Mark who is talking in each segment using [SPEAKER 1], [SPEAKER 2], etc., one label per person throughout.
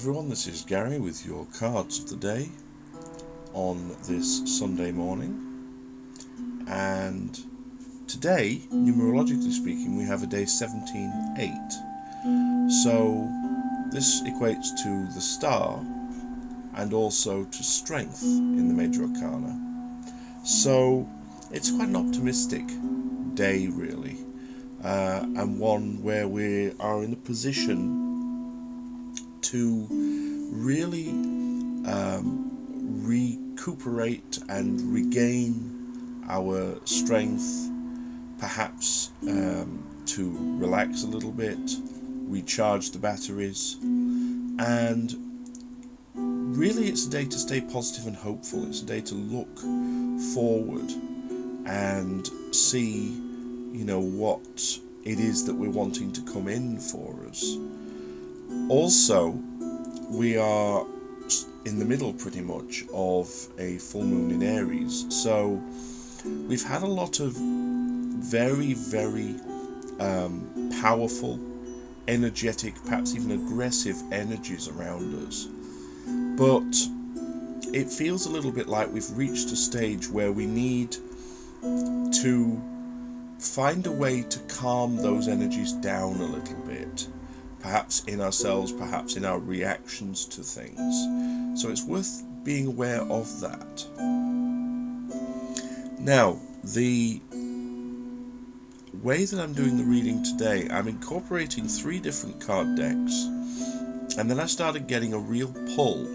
[SPEAKER 1] everyone, this is Gary with your cards of the day on this Sunday morning, and today, numerologically speaking, we have a day 17-8, so this equates to the star and also to strength in the major arcana, so it's quite an optimistic day really, and one where we are in a position to really recuperate and regain our strength, perhaps to relax a little bit, recharge the batteries, and really it's a day to stay positive and hopeful. It's a day to look forward and see, what it is that we're wanting to come in for us. Also, we are in the middle pretty much of a full moon in Aries, so we've had a lot of very, very powerful, energetic, perhaps even aggressive energies around us, but it feels a little bit like we've reached a stage where we need to find a way to calm those energies down a little bit, perhaps in ourselves, perhaps in our reactions to things. So it's worth being aware of that. Now, the way that I'm doing the reading today, I'm incorporating 3 different card decks, and then I started getting a real pull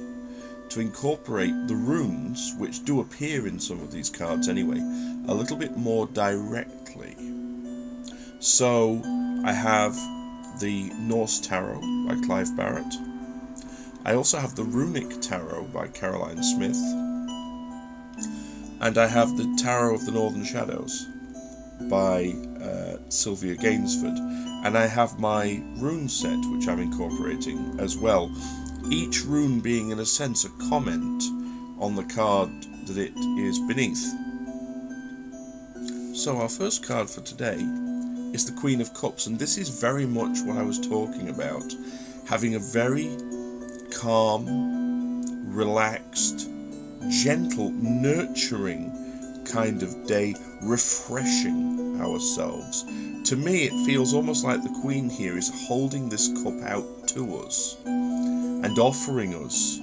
[SPEAKER 1] to incorporate the runes, which do appear in some of these cards anyway, a little bit more directly. So I have the Norse Tarot by Clive Barrett. I also have the Runic Tarot by Caroline Smith. And I have the Tarot of the Northern Shadows by Sylvia Gainsford. And I have my rune set, which I'm incorporating as well. Each rune being, in a sense, a comment on the card that it is beneath. So our first card for today is the Queen of Cups, and this is very much what I was talking about, having a very calm, relaxed, gentle, nurturing kind of day, refreshing ourselves. To me, it feels almost like the Queen here is holding this cup out to us and offering us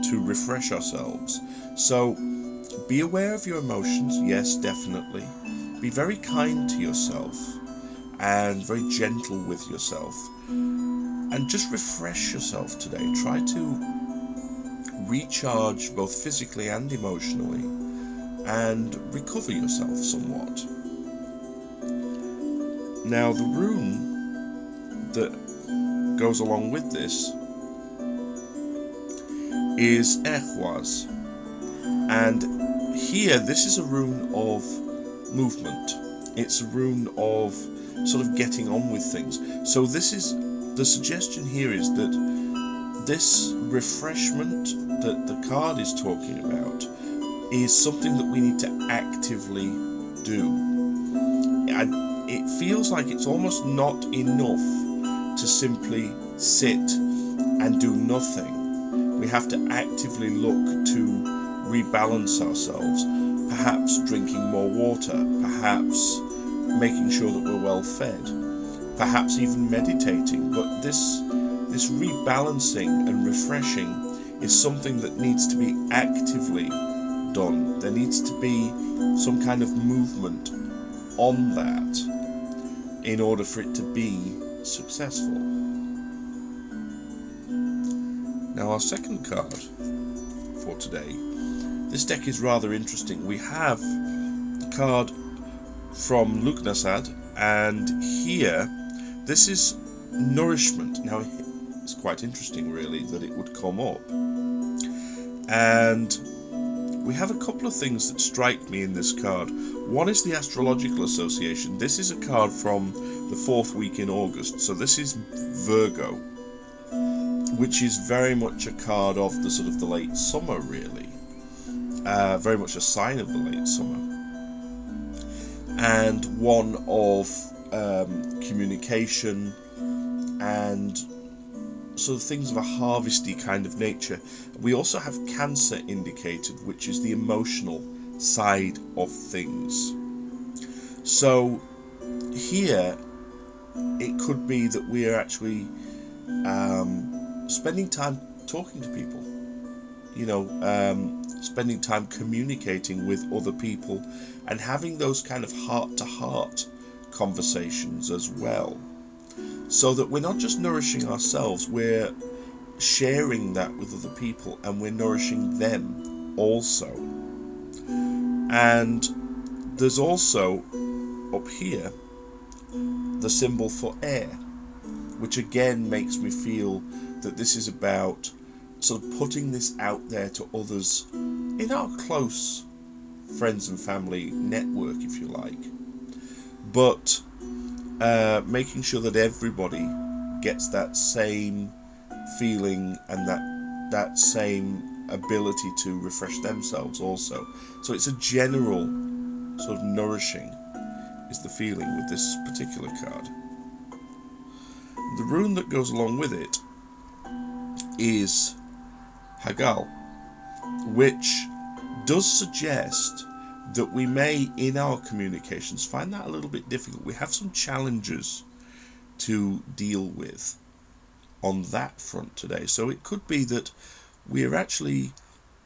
[SPEAKER 1] to refresh ourselves. So be aware of your emotions, yes, definitely. Be very kind to yourself and very gentle with yourself, and just refresh yourself today. Try to recharge both physically and emotionally and recover yourself somewhat. Now, the rune that goes along with this is Ehwaz, and here this is a rune of movement. It's a rune of sort of getting on with things. So this is the suggestion here, is that this refreshment that the card is talking about is something that we need to actively do. And it feels like it's almost not enough to simply sit and do nothing. We have to actively look to rebalance ourselves, perhaps drinking more water, perhaps making sure that we're well fed, perhaps even meditating. But this rebalancing and refreshing is something that needs to be actively done. There needs to be some kind of movement on that in order for it to be successful. Now, our second card for today, this deck is rather interesting. We have the card from Lughnasadh, and here this is nourishment. Now, it's quite interesting really that it would come up, and we have a couple of things that strike me in this card. One is the Astrological Association. This is a card from the 4th week in August, so this is Virgo, which is very much a card of the sort of the late summer really, very much a sign of the late summer, and one of communication and sort of things of a harvesty kind of nature. We also have Cancer indicated, which is the emotional side of things. So here it could be that we are actually spending time talking to people, spending time communicating with other people and having those kind of heart-to-heart conversations as well, so that we're not just nourishing ourselves, we're sharing that with other people and we're nourishing them also. And there's also up here the symbol for air, which again makes me feel that this is about sort of putting this out there to others in our close friends and family network, if you like, but making sure that everybody gets that same feeling and that same ability to refresh themselves also. So it's a general sort of nourishing is the feeling with this particular card. The rune that goes along with it is Hagal, which does suggest that we may, in our communications, find that a little bit difficult. We have some challenges to deal with on that front today. So it could be that we're actually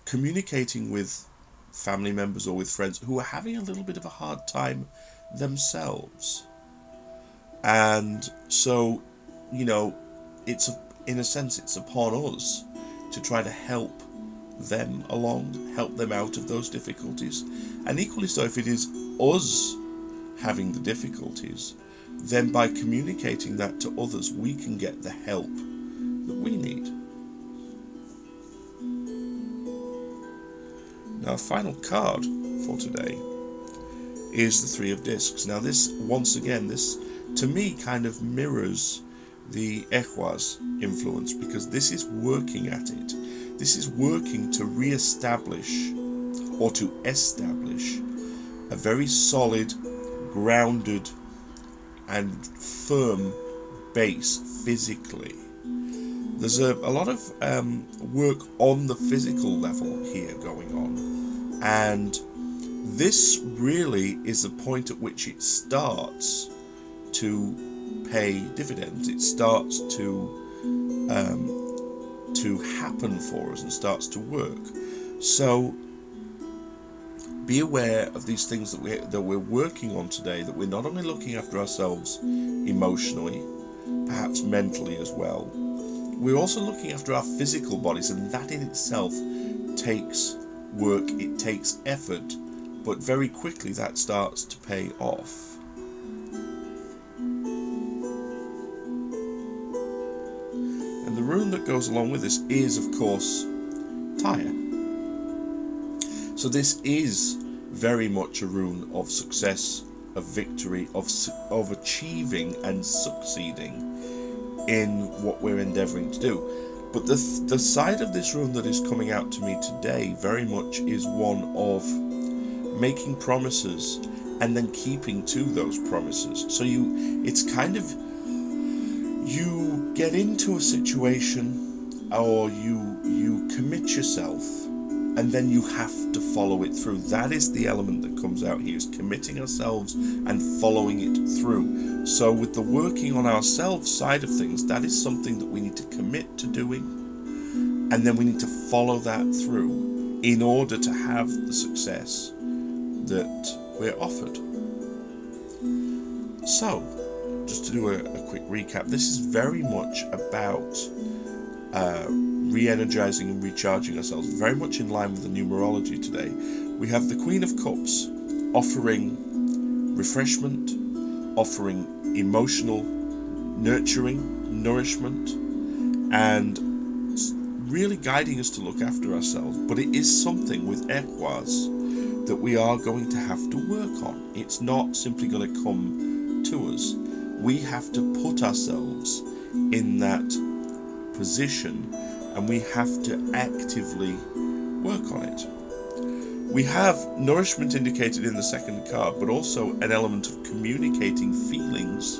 [SPEAKER 1] communicating with family members or with friends who are having a little bit of a hard time themselves. And so, in a sense, it's upon us to try to help them along, help them out of those difficulties. And equally so, if it is us having the difficulties, then by communicating that to others, we can get the help that we need. Now, our final card for today is the Three of Discs. Now this, once again, this to me kind of mirrors the Ehwaz influence, because this is working at it. This is working to re-establish or to establish a very solid, grounded and firm base physically. There's a lot of work on the physical level here going on, and this really is the point at which it starts to pay dividends. It starts to happen for us and starts to work. So be aware of these things that we're working on today, that we're not only looking after ourselves emotionally, perhaps mentally as well, we're also looking after our physical bodies, and that in itself takes work, it takes effort, but very quickly that starts to pay off. And the rune that goes along with this is, of course, Tyre. So this is very much a rune of success, of victory, of achieving and succeeding in what we're endeavouring to do. But the side of this rune that is coming out to me today very much is one of making promises and then keeping to those promises. So it's kind of, you get into a situation or you commit yourself and then you have to follow it through. That is the element that comes out here, is committing ourselves and following it through. So with the working on ourselves side of things, that is something that we need to commit to doing, and then we need to follow that through in order to have the success that we're offered. So, just to do a quick recap, this is very much about re-energizing and recharging ourselves, very much in line with the numerology today. We have the Queen of Cups offering refreshment, offering emotional nurturing, nourishment, and really guiding us to look after ourselves. But it is something with Ehwaz that we are going to have to work on. It's not simply going to come to us. We have to put ourselves in that position, and we have to actively work on it. We have nourishment indicated in the second card, but also an element of communicating feelings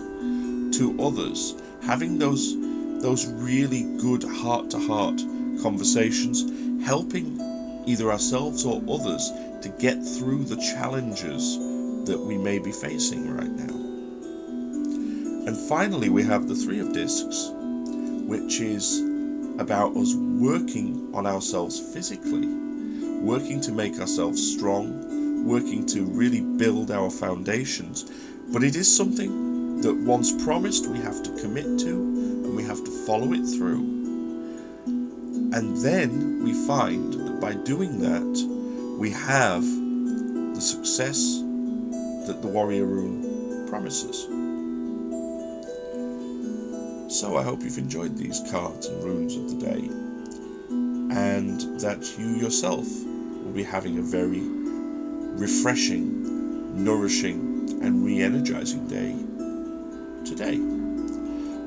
[SPEAKER 1] to others, having those those really good heart-to-heart conversations, helping either ourselves or others to get through the challenges that we may be facing right now. And finally, we have the Three of Discs, which is about us working on ourselves physically, working to make ourselves strong, working to really build our foundations. But it is something that once promised, we have to commit to, and we have to follow it through. And then we find that by doing that, we have the success that the Warrior Rune promises. So I hope you've enjoyed these cards and runes of the day, and that you yourself will be having a very refreshing, nourishing and re-energizing day today.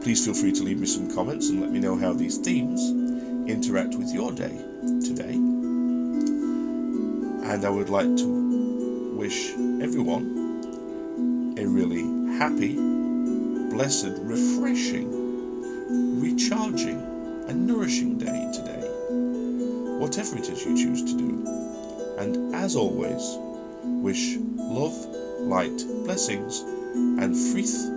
[SPEAKER 1] Please feel free to leave me some comments and let me know how these themes interact with your day today. And I would like to wish everyone a really happy, blessed, refreshing, recharging and nourishing day today, whatever it is you choose to do. And as always, wish love, light, blessings and frith